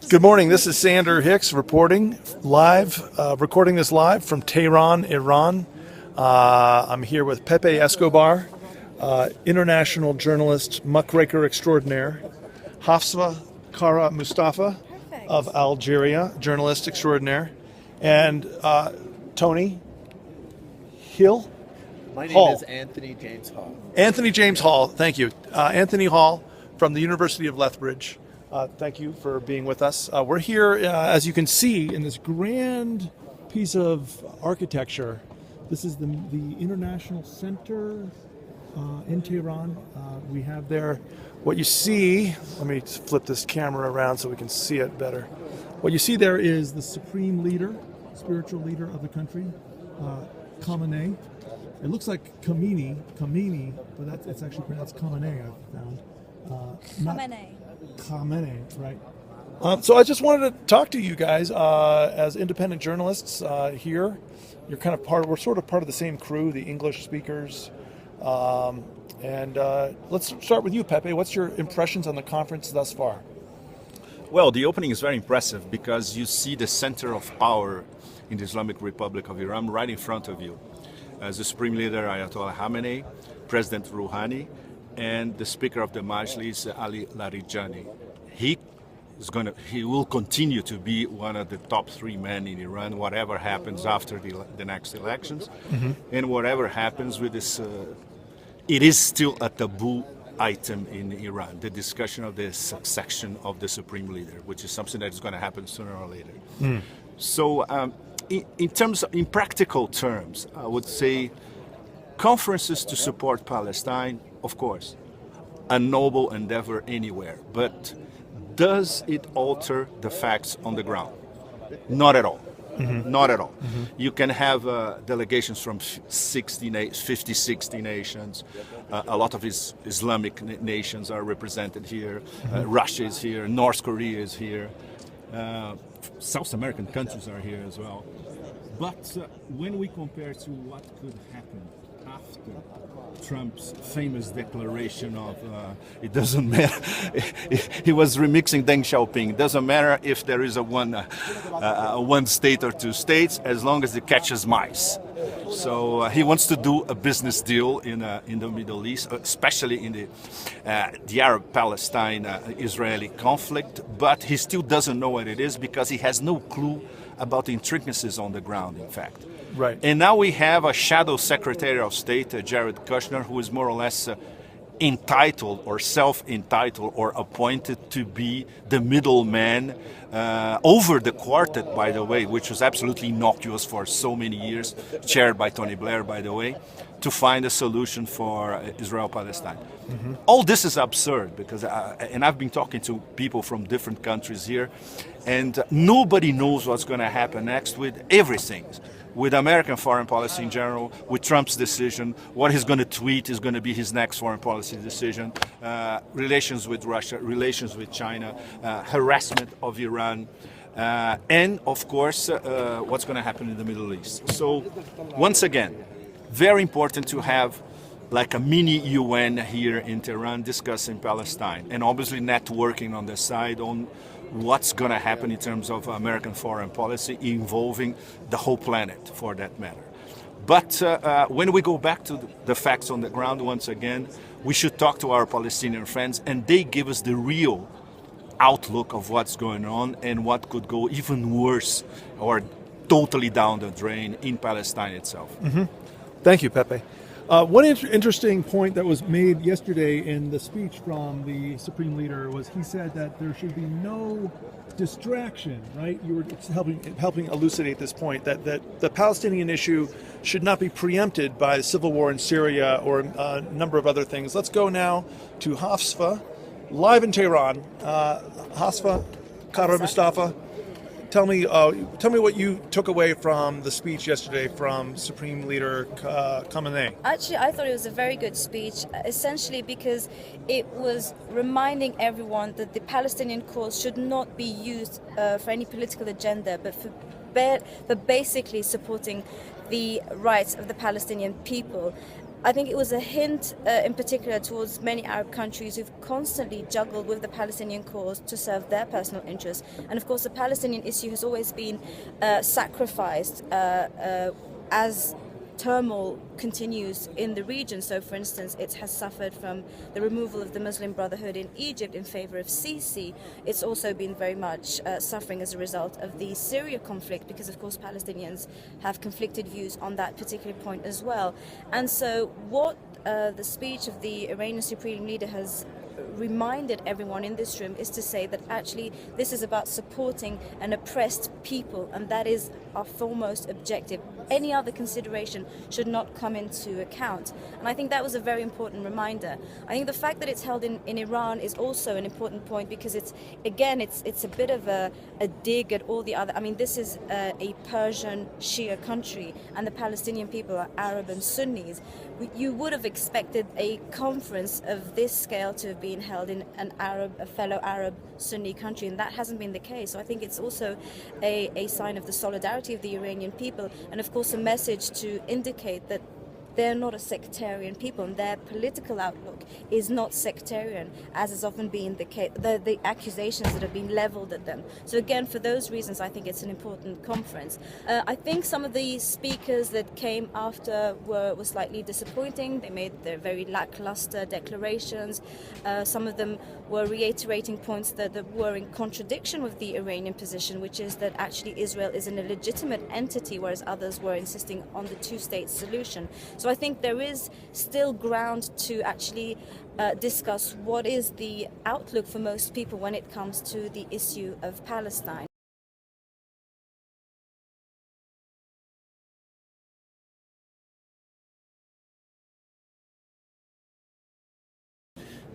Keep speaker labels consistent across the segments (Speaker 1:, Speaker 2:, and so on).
Speaker 1: Good morning. This is Sander Hicks recording this live from Tehran, Iran. I'm here with Pepe Escobar, international journalist, muckraker extraordinaire, Hafsa Kara-Mustapha of Algeria, journalist extraordinaire, and Tony Hill.
Speaker 2: My name is Anthony James Hall.
Speaker 1: Anthony James Hall, thank you. Anthony Hall from the University of Lethbridge. Thank you for being with us. We're here, as you can see, in this grand piece of architecture. This is the International Center in Tehran. We have there what you see. Let me flip this camera around so we can see it better. What you see there is the supreme leader, spiritual leader of the country, Khamenei. It looks like Khamenei, but it's actually pronounced Khamenei, I found. Khamenei, right. So I just wanted to talk to you guys as independent journalists here. You're kind of we're sort of part of the same crew, the English speakers. And let's start with you, Pepe. What's your impressions on the conference thus far?
Speaker 3: Well, the opening is very impressive because you see the center of power in the Islamic Republic of Iran right in front of you. As the Supreme Leader Ayatollah Khamenei, President Rouhani, and the Speaker of the Majlis, Ali Larijani. He will continue to be one of the top three men in Iran, whatever happens after the next elections, and whatever happens with this. It is still a taboo item in Iran, the discussion of the succession of the Supreme Leader, which is something that is going to happen sooner or later. So, in practical terms, I would say conferences to support Palestine, of course, a noble endeavor anywhere, but does it alter the facts on the ground? Not at all. Not at all. You can have delegations from 50, 60 nations. A lot of Islamic nations are represented here. Russia is here. North Korea is here. South American countries are here as well. But when we compare to what could happen after Trump's famous declaration of it doesn't matter, he was remixing Deng Xiaoping. It doesn't matter if there is a one state or two states, as long as it catches mice. So he wants to do a business deal in the Middle East, especially in the Arab-Palestine-Israeli conflict. But he still doesn't know what it is because he has no clue about the intricacies on the ground, in fact.
Speaker 1: Right.
Speaker 3: And now we have a shadow Secretary of State, Jared Kushner, who is more or less entitled or self-entitled or appointed to be the middleman over the quartet, by the way, which was absolutely innocuous for so many years, chaired by Tony Blair, by the way, to find a solution for Israel-Palestine. All this is absurd because, and I've been talking to people from different countries here, and nobody knows what's going to happen next with everything. With American foreign policy in general, with Trump's decision, what he's going to tweet is going to be his next foreign policy decision, relations with Russia, relations with China, harassment of Iran, and of course, what's going to happen in the Middle East. So, once again, very important to have like a mini UN here in Tehran discussing Palestine, and obviously networking on the side on what's going to happen in terms of American foreign policy involving the whole planet, for that matter. But when we go back to the facts on the ground once again, we should talk to our Palestinian friends, and they give us the real outlook of what's going on and what could go even worse or totally down the drain in Palestine itself.
Speaker 1: Thank you, Pepe. One interesting point that was made yesterday in the speech from the Supreme Leader was he said that there should be no distraction, right? You were helping elucidate this point, that the Palestinian issue should not be preempted by the civil war in Syria or a number of other things. Let's go now to Hafsa, live in Tehran. Hafsa Kara-Mustapha, tell me what you took away from the speech yesterday from Supreme Leader Khamenei.
Speaker 4: Actually, I thought it was a very good speech, essentially because it was reminding everyone that the Palestinian cause should not be used for any political agenda, but for basically supporting the rights of the Palestinian people. I think it was a hint in particular towards many Arab countries who've constantly juggled with the Palestinian cause to serve their personal interests. And of course, the Palestinian issue has always been sacrificed as turmoil continues in the region. So, for instance, it has suffered from the removal of the Muslim Brotherhood in Egypt in favor of Sisi. It's also been very much suffering as a result of the Syria conflict, because, of course, Palestinians have conflicted views on that particular point as well. And so what the speech of the Iranian Supreme Leader has reminded everyone in this room is to say that actually this is about supporting an oppressed people, and that is our foremost objective. Any other consideration should not come into account. And I think that was a very important reminder. I think the fact that it's held in Iran is also an important point, because it's a bit of a dig at all the other. I mean, this is a Persian Shia country, and the Palestinian people are Arab and Sunnis. You would have expected a conference of this scale to have been held in a fellow Arab Sunni country, and that hasn't been the case. So I think it's also a sign of the solidarity of the Iranian people, and of course a message to indicate that they're not a sectarian people, and their political outlook is not sectarian, as has often been the case, the accusations that have been leveled at them. So again, for those reasons, I think it's an important conference. I think some of the speakers that came after were slightly disappointing. They made their very lackluster declarations. Some of them were reiterating points that were in contradiction with the Iranian position, which is that actually Israel is an illegitimate entity, whereas others were insisting on the two-state solution. So I think there is still ground to actually discuss what is the outlook for most people when it comes to the issue of Palestine.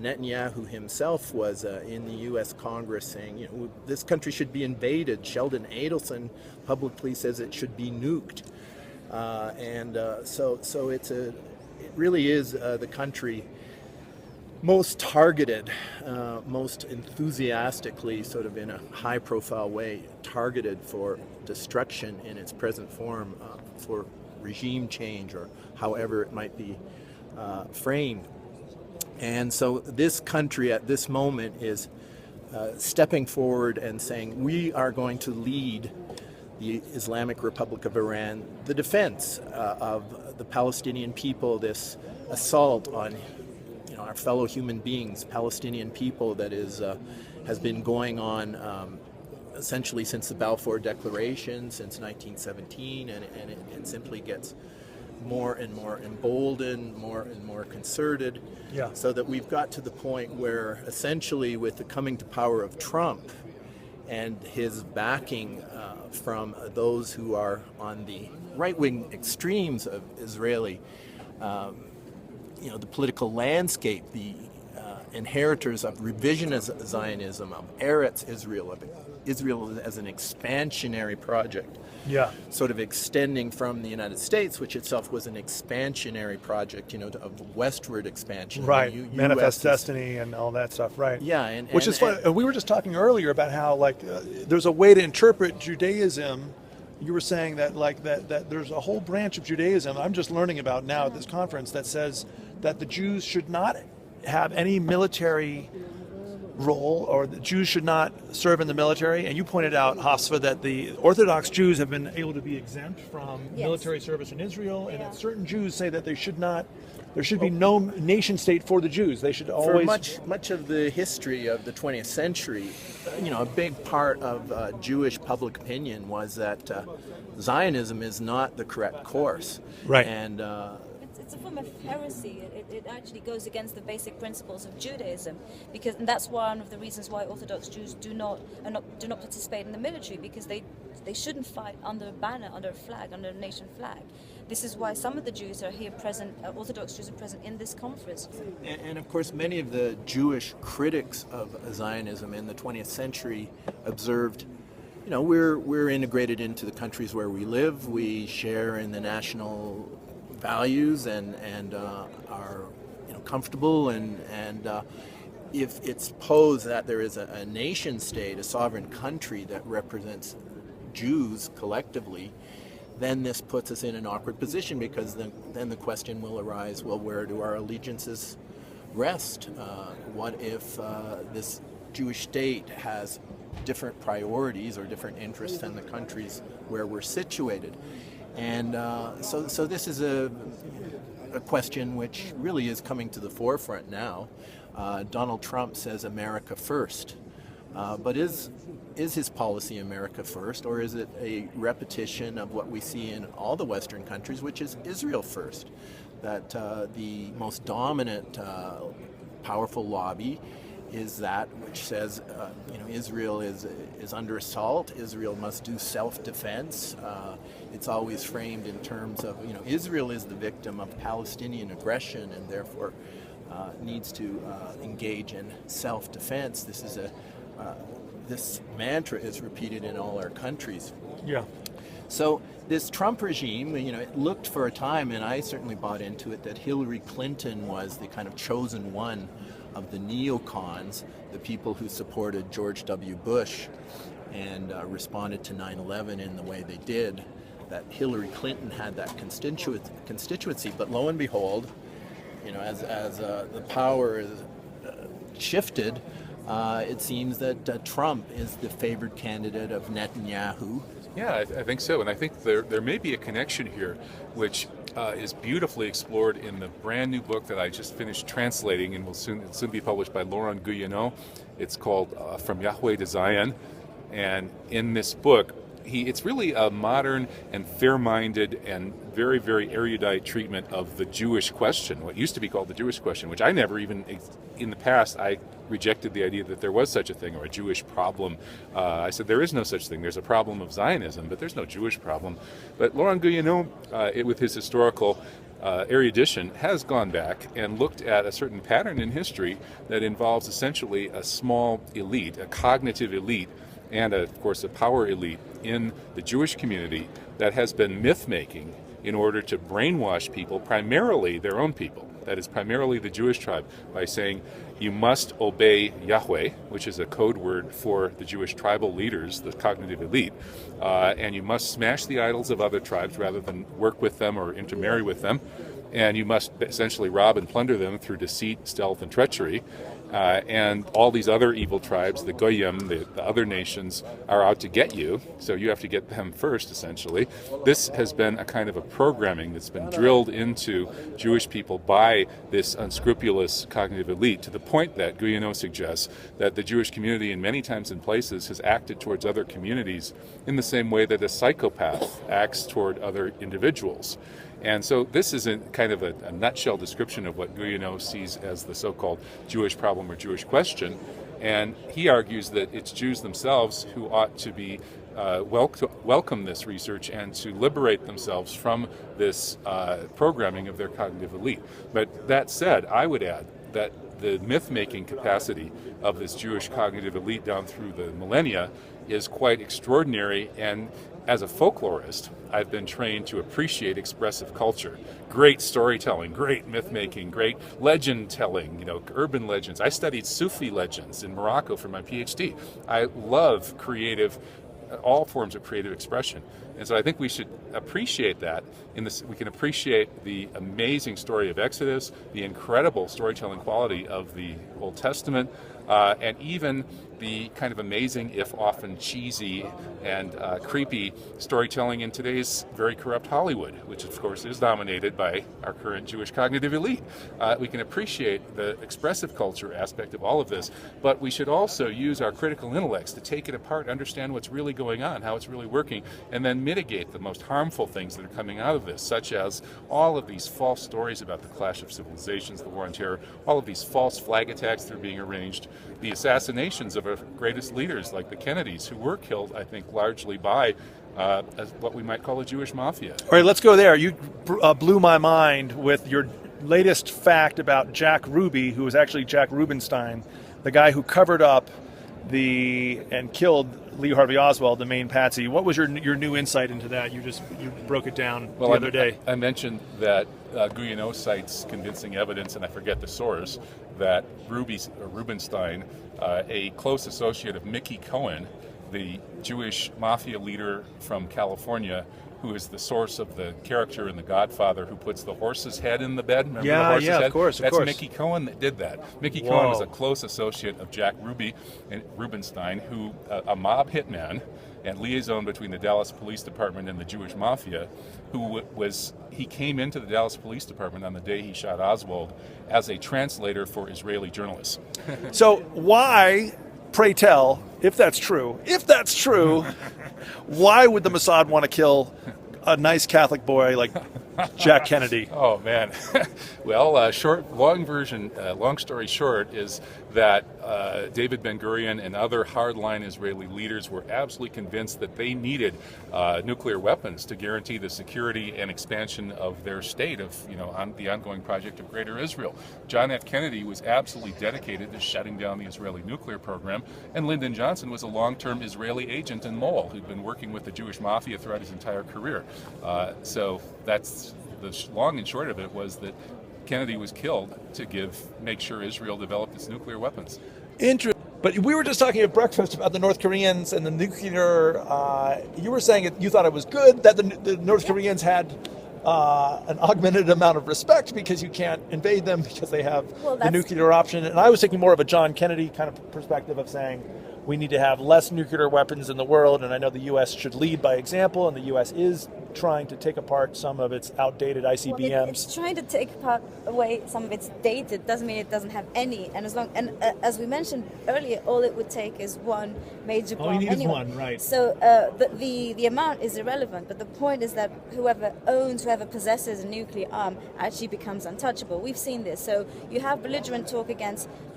Speaker 2: Netanyahu himself was in the U.S. Congress saying, you know, this country should be invaded. Sheldon Adelson publicly says it should be nuked. So it really is the country most targeted, most enthusiastically, sort of in a high-profile way, targeted for destruction in its present form, for regime change, or however it might be framed. And so this country at this moment is stepping forward and saying, we are going to lead the Islamic Republic of Iran, the defense of the Palestinian people, this assault on our fellow human beings, Palestinian people, that has been going on essentially since the Balfour Declaration, since 1917, and it simply gets more and more emboldened, more and more concerted, so that we've got to the point where essentially with the coming to power of Trump and his backing from those who are on the right-wing extremes of Israeli, the political landscape, the inheritors of revisionist Zionism, of Eretz Israel, of Israel as an expansionary project, sort of extending from the United States, which itself was an expansionary project, of westward expansion.
Speaker 1: Right, Manifest Destiny and all that stuff, right?
Speaker 2: Yeah,
Speaker 1: which is fun. We were just talking earlier about how there's a way to interpret Judaism. You were saying that that there's a whole branch of Judaism I'm just learning about now at this conference that says that the Jews should not have any military role, or the Jews should not serve in the military. And you pointed out, Hafsa, that the Orthodox Jews have been able to be exempt from military service in Israel, and that certain Jews say that there should be no nation state for the Jews. They should always...
Speaker 2: For much of the history of the 20th century, a big part of Jewish public opinion was that Zionism is not the correct course.
Speaker 1: Right.
Speaker 2: And
Speaker 4: it's a form of heresy. It actually goes against the basic principles of Judaism, and that's one of the reasons why Orthodox Jews do not participate in the military, because they shouldn't fight under a banner, under a flag, under a nation flag. This is why some of the Jews are here present, Orthodox Jews are present in this conference.
Speaker 2: And of course, many of the Jewish critics of Zionism in the 20th century observed, we're integrated into the countries where we live. We share in the national values and are comfortable, and if it's posed that there is a nation state, a sovereign country that represents Jews collectively, then this puts us in an awkward position, because then the question will arise, well, where do our allegiances rest? What if this Jewish state has different priorities or different interests than the countries where we're situated? And so this is a question which really is coming to the forefront now. Donald Trump says America first. But is his policy America first, or is it a repetition of what we see in all the Western countries, which is Israel first? That the most dominant, powerful lobby is that which says, Israel is under assault. Israel must do self-defense. It's always framed in terms of, Israel is the victim of Palestinian aggression and therefore needs to engage in self-defense. This mantra is repeated in all our countries.
Speaker 1: Yeah.
Speaker 2: So this Trump regime, it looked for a time, and I certainly bought into it, that Hillary Clinton was the kind of chosen one of the neocons, the people who supported George W. Bush and responded to 9/11 in the way they did, that Hillary Clinton had that constituency. But lo and behold, as the power is shifted, it seems that Trump is the favored candidate of Netanyahu.
Speaker 5: Yeah, I think so. And I think there may be a connection here, which is beautifully explored in the brand new book that I just finished translating and will soon be published by Laurent Guyeno. It's called From Yahweh to Zion. And in this book, it's really a modern and fair-minded and very, very erudite treatment of the Jewish question, what used to be called the Jewish question, which I never even, in the past, I rejected the idea that there was such a thing, or a Jewish problem. I said there is no such thing. There's a problem of Zionism, but there's no Jewish problem. But Laurent Guyeno, with his historical erudition, has gone back and looked at a certain pattern in history that involves essentially a small elite, a cognitive elite, and of course a power elite in the Jewish community that has been myth-making in order to brainwash people, primarily their own people, that is primarily the Jewish tribe, by saying you must obey Yahweh, which is a code word for the Jewish tribal leaders, the cognitive elite, and you must smash the idols of other tribes rather than work with them or intermarry with them, and you must essentially rob and plunder them through deceit, stealth, and treachery. And all these other evil tribes, the Goyim, the other nations, are out to get you, so you have to get them first, essentially. This has been a kind of a programming that's been drilled into Jewish people by this unscrupulous cognitive elite, to the point that Guyeno suggests that the Jewish community, in many times and places, has acted towards other communities in the same way that a psychopath acts toward other individuals. And so this is kind of a nutshell description of what Guyeno sees as the so-called Jewish problem or Jewish question. And he argues that it's Jews themselves who ought to be welcome this research and to liberate themselves from this programming of their cognitive elite. But that said, I would add that the myth-making capacity of this Jewish cognitive elite down through the millennia is quite extraordinary. And as a folklorist, I've been trained to appreciate expressive culture. Great storytelling, great myth-making, great legend-telling, urban legends. I studied Sufi legends in Morocco for my PhD. I love all forms of creative expression. And so I think we should appreciate that. We can appreciate the amazing story of Exodus, the incredible storytelling quality of the Old Testament, and even the kind of amazing, if often cheesy and creepy storytelling in today's very corrupt Hollywood, which of course is dominated by our current Jewish cognitive elite. We can appreciate the expressive culture aspect of all of this, but we should also use our critical intellects to take it apart, understand what's really going on, how it's really working, and then mitigate the most harmful things that are coming out of this, such as all of these false stories about the clash of civilizations, the war on terror, all of these false flag attacks that are being arranged, the assassinations of our greatest leaders like the Kennedys, who were killed, I think, largely by what we might call a Jewish mafia.
Speaker 1: All right, let's go there. You blew my mind with your latest fact about Jack Ruby, who was actually Jack Rubenstein, the guy who covered up and killed Lee Harvey Oswald, the main patsy. What was your new insight into that? You broke it down the other day.
Speaker 5: I mentioned that Guyeno cites convincing evidence, and I forget the source, that Rubenstein, a close associate of Mickey Cohen, the Jewish mafia leader from California, who is the source of the character in The Godfather who puts the horse's head in the bed. Remember
Speaker 1: Yeah,
Speaker 5: the horse's
Speaker 1: yeah, of
Speaker 5: head?
Speaker 1: course, of
Speaker 5: That's
Speaker 1: course.
Speaker 5: Mickey Cohen that did that. Mickey
Speaker 1: Whoa.
Speaker 5: Cohen was a close associate of Jack Ruby and Rubenstein, who a mob hitman and liaison between the Dallas Police Department and the Jewish Mafia, he came into the Dallas Police Department on the day he shot Oswald as a translator for Israeli journalists.
Speaker 1: So why, pray tell, if that's true, why would the Mossad want to kill a nice Catholic boy like Jack Kennedy?
Speaker 5: Oh man, well, long story short is that David Ben-Gurion and other hardline Israeli leaders were absolutely convinced that they needed nuclear weapons to guarantee the security and expansion of their state, on the ongoing project of Greater Israel. John F. Kennedy was absolutely dedicated to shutting down the Israeli nuclear program, and Lyndon Johnson was a long-term Israeli agent and mole who'd been working with the Jewish mafia throughout his entire career. So that's the long and short of it, was that Kennedy was killed to make sure Israel developed its nuclear weapons.
Speaker 1: Interesting. But we were just talking at breakfast about the North Koreans and the nuclear. You were saying you thought it was good that the North Koreans had an augmented amount of respect because you can't invade them because they have the nuclear option. And I was taking more of a John Kennedy kind of perspective of saying we need to have less nuclear weapons in the world, and I know the U.S. should lead by example, and the U.S. is trying to take apart some of its outdated ICBMs.
Speaker 4: Well, it's trying to take away some of its dated, doesn't mean it doesn't have any. And as we mentioned earlier, all it would take is one major bomb.
Speaker 1: All you need
Speaker 4: anyway.
Speaker 1: is one, right?
Speaker 4: So the amount is irrelevant, but the point is that whoever possesses a nuclear arm actually becomes untouchable. We've seen this. So you have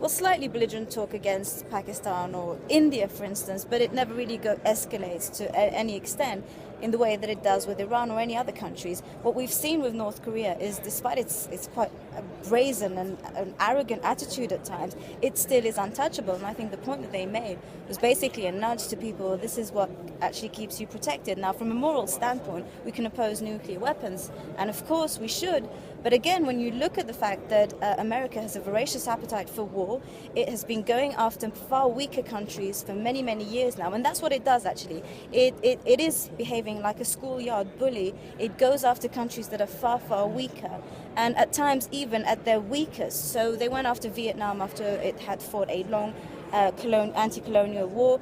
Speaker 4: slightly belligerent talk against Pakistan or India, for instance, but it never really escalates to any extent in the way that it does with Iran or any other countries. What we've seen with North Korea is, despite its quite a brazen and an arrogant attitude at times, it still is untouchable. And I think the point that they made was basically a nudge to people: this is what actually keeps you protected. Now, from a moral standpoint, we can oppose nuclear weapons, and of course we should. But again, when you look at the fact that America has a voracious appetite for war, it has been going after far weaker countries for many, many years now. And that's what it does, actually. It is behaving like a schoolyard bully. It goes after countries that are far, far weaker, and at times even at their weakest. So they went after Vietnam after it had fought a long anti-colonial war.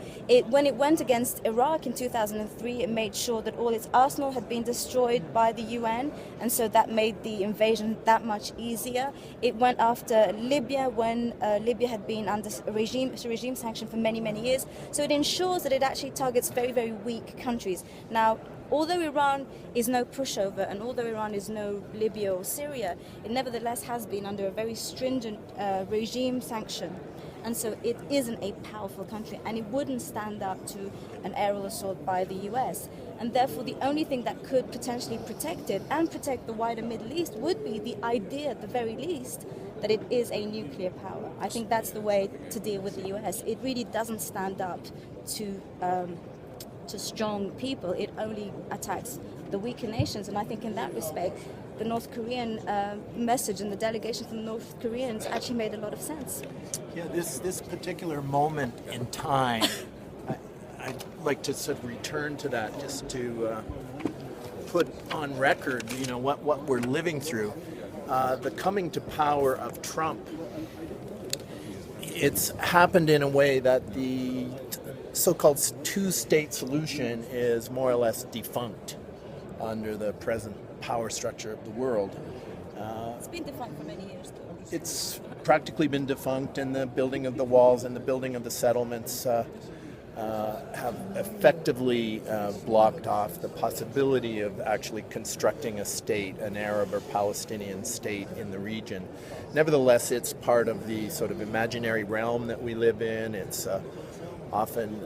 Speaker 4: When it went against Iraq in 2003, it made sure that all its arsenal had been destroyed by the UN, and so that made the invasion that much easier. It went after Libya when Libya had been under regime sanction for many, many years. So it ensures that it actually targets very, very weak countries. Now, although Iran is no pushover, and although Iran is no Libya or Syria, it nevertheless has been under a very stringent regime sanction. And so it isn't a powerful country, and it wouldn't stand up to an aerial assault by the US. And therefore, the only thing that could potentially protect it and protect the wider Middle East would be the idea, at the very least, that it is a nuclear power. I think that's the way to deal with the US. It really doesn't stand up to strong people. It only attacks the weaker nations. And I think in that respect, the North Korean message and the delegation from the North Koreans actually made a lot of sense.
Speaker 2: Yeah, this particular moment in time, I'd like to sort of return to that, just to put on record, what we're living through. The coming to power of Trump, it's happened in a way that the so-called two-state solution is more or less defunct under the present power structure of the world.
Speaker 4: It's been defunct for many years, though.
Speaker 2: It's practically been defunct, and the building of the walls and the building of the settlements have effectively blocked off the possibility of actually constructing a state, an Arab or Palestinian state in the region. Nevertheless, it's part of the sort of imaginary realm that we live in. It's often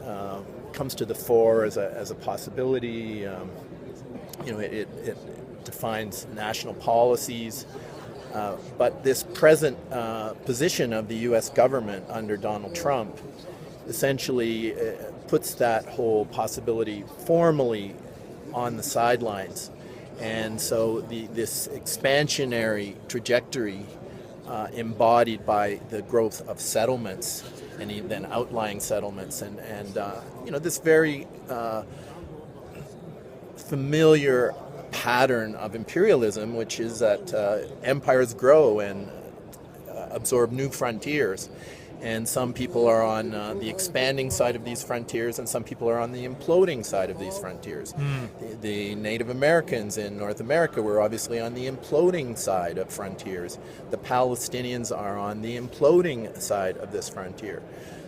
Speaker 2: comes to the fore as a possibility. It defines national policies. But this present position of the U.S. government under Donald Trump essentially puts that whole possibility formally on the sidelines. And so this expansionary trajectory embodied by the growth of settlements and then outlying settlements, and this very familiar pattern of imperialism, which is that empires grow and absorb new frontiers. And some people are on the expanding side of these frontiers, and some people are on the imploding side of these frontiers. The Native Americans in North America were obviously on the imploding side of frontiers. The Palestinians are on the imploding side of this frontier.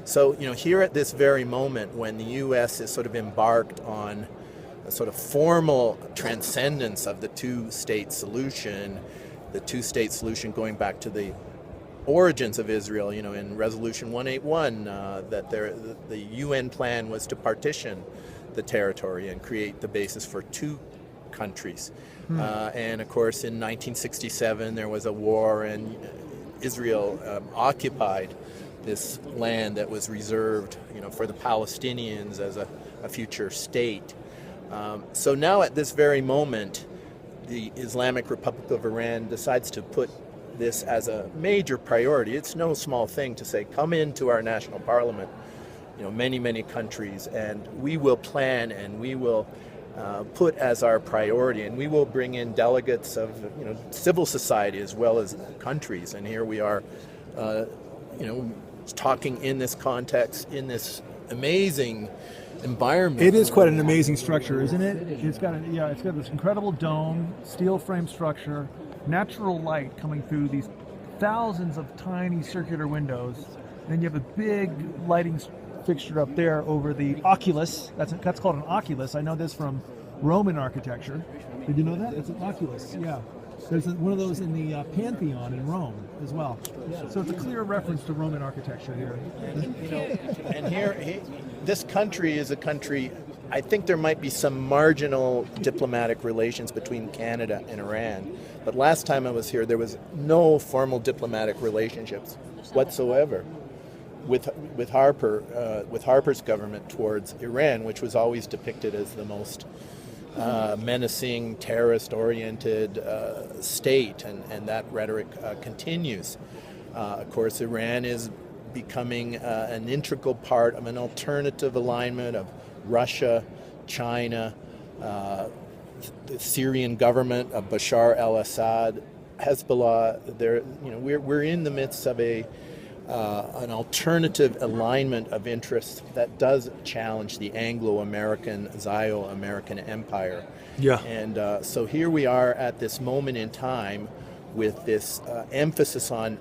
Speaker 2: So, here at this very moment, when the U.S. is sort of embarked on a sort of formal transcendence of the two-state solution going back to the origins of Israel, in Resolution 181, that the UN plan was to partition the territory and create the basis for two countries. And of course, in 1967, there was a war, and Israel occupied this land that was reserved, for the Palestinians as a future state. So now, at this very moment, the Islamic Republic of Iran decides to put this as a major priority. It's no small thing to say, come into our national parliament, many countries, and we will plan and we will put as our priority, and we will bring in delegates of civil society as well as countries. And here we are, talking in this context, in this amazing environment.
Speaker 1: It is quite an amazing structure, isn't it? It's got this incredible dome, steel frame structure, natural light coming through these thousands of tiny circular windows. Then you have a big lighting fixture up there over the oculus. That's called an oculus. I know this from Roman architecture. Did you know that? It's an oculus. Yeah. There's one of those in the Pantheon in Rome as well. So it's a clear reference to Roman architecture here.
Speaker 2: And here, this country is a country, I think there might be some marginal diplomatic relations between Canada and Iran. But last time I was here, there was no formal diplomatic relationships whatsoever with Harper's government towards Iran, which was always depicted as the most menacing, terrorist-oriented state, and that rhetoric continues. Of course, Iran is becoming an integral part of an alternative alignment of Russia, China, the Syrian government of Bashar al-Assad, Hezbollah. We're in the midst of an alternative alignment of interests that does challenge the Anglo-American, Zio-American empire.
Speaker 1: Yeah.
Speaker 2: And so here we are at this moment in time with this emphasis on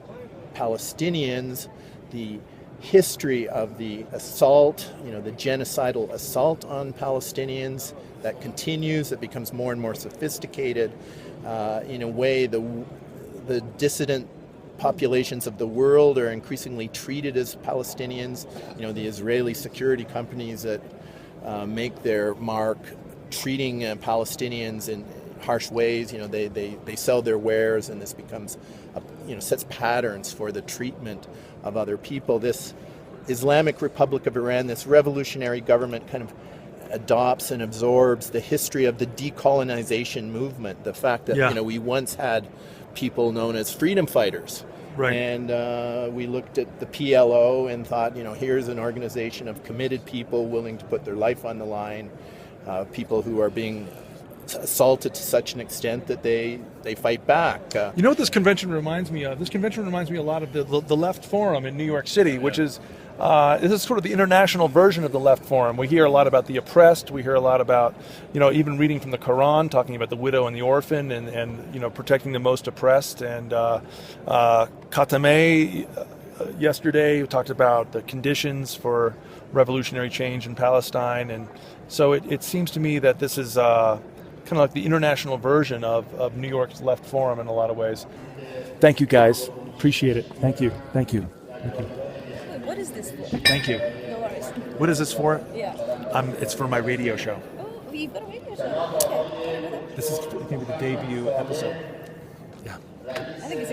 Speaker 2: Palestinians, the history of the assault, the genocidal assault on Palestinians that continues, that becomes more and more sophisticated. In a way, the dissident populations of the world are increasingly treated as Palestinians. The Israeli security companies that make their mark treating Palestinians in harsh ways. They sell their wares, and this becomes, sets patterns for the treatment of other people. This Islamic Republic of Iran, this revolutionary government, kind of adopts and absorbs the history of the decolonization movement. The fact that we once had people known as freedom fighters.
Speaker 1: Right.
Speaker 2: And we looked at the PLO and thought, here's an organization of committed people willing to put their life on the line, people who are being assaulted to such an extent that they fight back.
Speaker 1: You know what this convention reminds me of? This convention reminds me a lot of the Left Forum in New York City, which is this is sort of the international version of the Left Forum. We hear a lot about the oppressed. We hear a lot about, even reading from the Quran, talking about the widow and the orphan, and protecting the most oppressed. And Khatame yesterday talked about the conditions for revolutionary change in Palestine. And so it seems to me that this is kind of like the international version of New York's Left Forum in a lot of ways. Thank you, guys. Appreciate it. Thank you. Thank you. Thank you.
Speaker 4: What is this for?
Speaker 1: Thank you.
Speaker 4: No worries.
Speaker 1: What is this for?
Speaker 4: Yeah.
Speaker 1: It's for my radio show.
Speaker 4: Oh, you've got a radio show. Okay.
Speaker 1: This is going to be the debut episode. Yeah.
Speaker 4: I think it's